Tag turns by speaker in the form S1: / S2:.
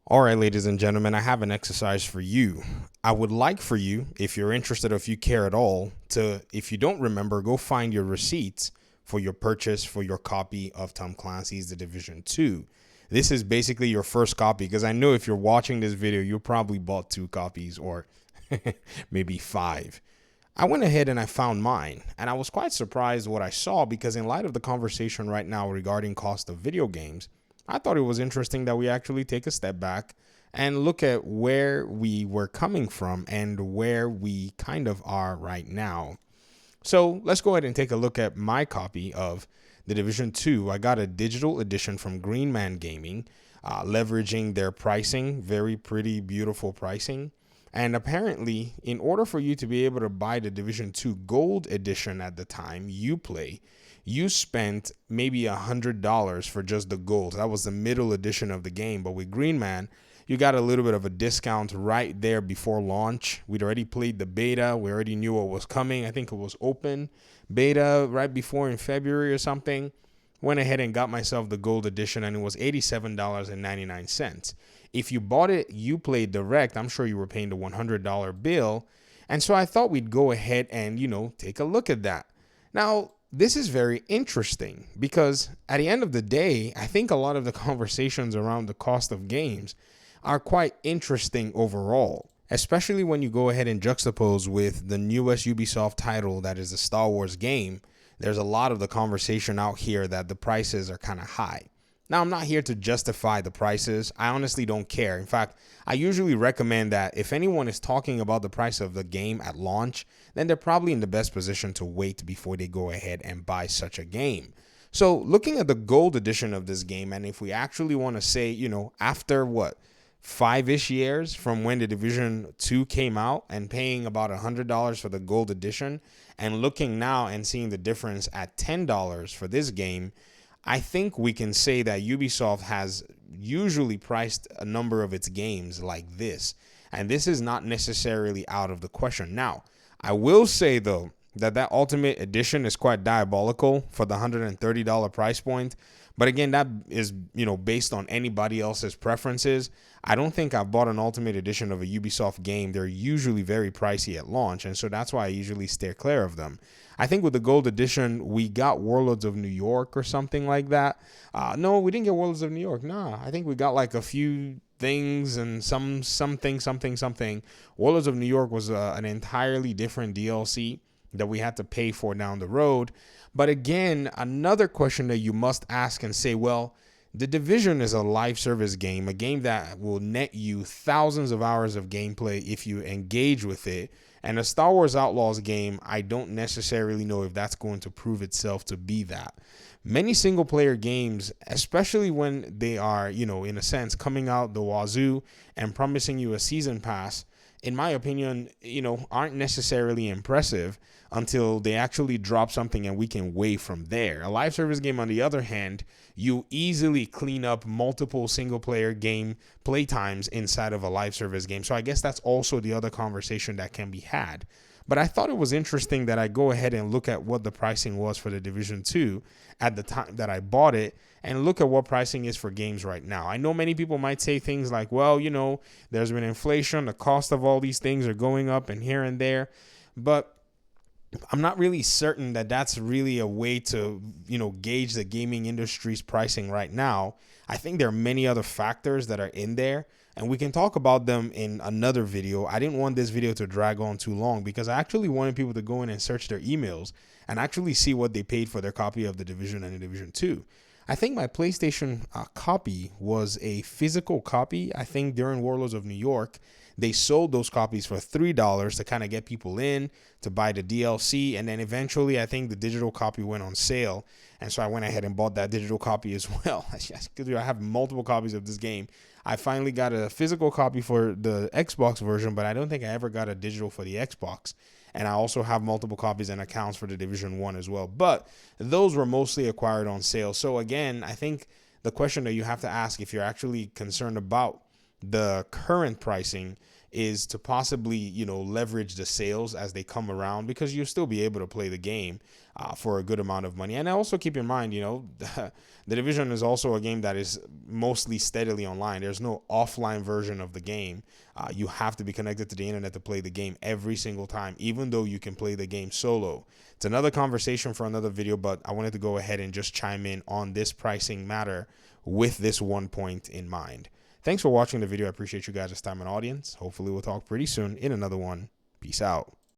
S1: All right, ladies and gentlemen, I have an exercise for you. I would like for you, if you're interested or if you care at all, to, if you don't remember, go find your receipts for your purchase for your copy of Tom Clancy's The Division 2. This is basically your first copy because I know if you're watching this video, you probably bought two copies or maybe five. I went ahead and I found mine, and I was quite surprised what I saw because in light of the conversation right now regarding cost of video games, I thought it was interesting that we actually take a step back and look at where we were coming from and where we kind of are right now. So let's go ahead and take a look at my copy of The Division 2. I got a digital edition from Green Man Gaming, leveraging their pricing, very pretty, beautiful pricing. And apparently, in order for you to be able to buy the Division 2 Gold Edition at the time you play, you spent maybe $100 for just the gold. That was the middle edition of the game. But with Green Man, you got a little bit of a discount right there before launch. We'd already played the beta. We already knew what was coming. I think it was open beta right before in February or something. Went ahead and got myself the gold edition, and it was $87.99. If you bought it, you played direct, I'm sure you were paying the $100 bill. And so I thought we'd go ahead and, take a look at that. Now, this is very interesting because at the end of the day, I think a lot of the conversations around the cost of games are quite interesting overall, especially when you go ahead and juxtapose with the newest Ubisoft title that is a Star Wars game. There's a lot of the conversation out here that the prices are kind of high. Now, I'm not here to justify the prices. I honestly don't care. In fact, I usually recommend that if anyone is talking about the price of the game at launch, then they're probably in the best position to wait before they go ahead and buy such a game. So looking at the gold edition of this game, and if we actually want to say, after what, 5-ish years from when the Division 2 came out and paying about $100 for the gold edition and looking now and seeing the difference at $10 for this game, I think we can say that Ubisoft has usually priced a number of its games like this. And this is not necessarily out of the question. Now, I will say, though, that Ultimate Edition is quite diabolical for the $130 price point. But again, that is, based on anybody else's preferences. I don't think I've bought an Ultimate Edition of a Ubisoft game. They're usually very pricey at launch, and so that's why I usually steer clear of them. I think with the Gold Edition, we got Warlords of New York or something like that. No, we didn't get Warlords of New York. Nah, I think we got like a few things and something. Warlords of New York was an entirely different DLC that we had to pay for down the road. But again, another question that you must ask and say, well, The Division is a live service game, a game that will net you thousands of hours of gameplay if you engage with it. And a Star Wars Outlaws game, I don't necessarily know if that's going to prove itself to be that. Many single player games, especially when they are, in a sense, coming out the wazoo and promising you a season pass, in my opinion, aren't necessarily impressive until they actually drop something and we can weigh from there. A live service game, on the other hand, you easily clean up multiple single player game playtimes inside of a live service game. So I guess that's also the other conversation that can be had. But I thought it was interesting that I go ahead and look at what the pricing was for the Division 2 at the time that I bought it and look at what pricing is for games right now. I know many people might say things like, well, there's been inflation, the cost of all these things are going up and here and there. But I'm not really certain that that's really a way to, gauge the gaming industry's pricing right now. I think there are many other factors that are in there, and we can talk about them in another video. I didn't want this video to drag on too long because I actually wanted people to go in and search their emails and actually see what they paid for their copy of The Division and The Division 2. I think my PlayStation copy was a physical copy. I think during Warlords of New York, they sold those copies for $3 to kind of get people in to buy the DLC. And then eventually, I think the digital copy went on sale. And so I went ahead and bought that digital copy as well. I have multiple copies of this game. I finally got a physical copy for the Xbox version, but I don't think I ever got a digital for the Xbox. And I also have multiple copies and accounts for the Division 1 as well. But those were mostly acquired on sale. So again, I think the question that you have to ask if you're actually concerned about the current pricing is to possibly, leverage the sales as they come around, because you'll still be able to play the game for a good amount of money. And also keep in mind, the Division is also a game that is mostly steadily online. There's no offline version of the game. You have to be connected to the internet to play the game every single time, even though you can play the game solo. It's another conversation for another video, but I wanted to go ahead and just chime in on this pricing matter with this one point in mind. Thanks for watching the video. I appreciate you guys' time and audience. Hopefully we'll talk pretty soon in another one. Peace out.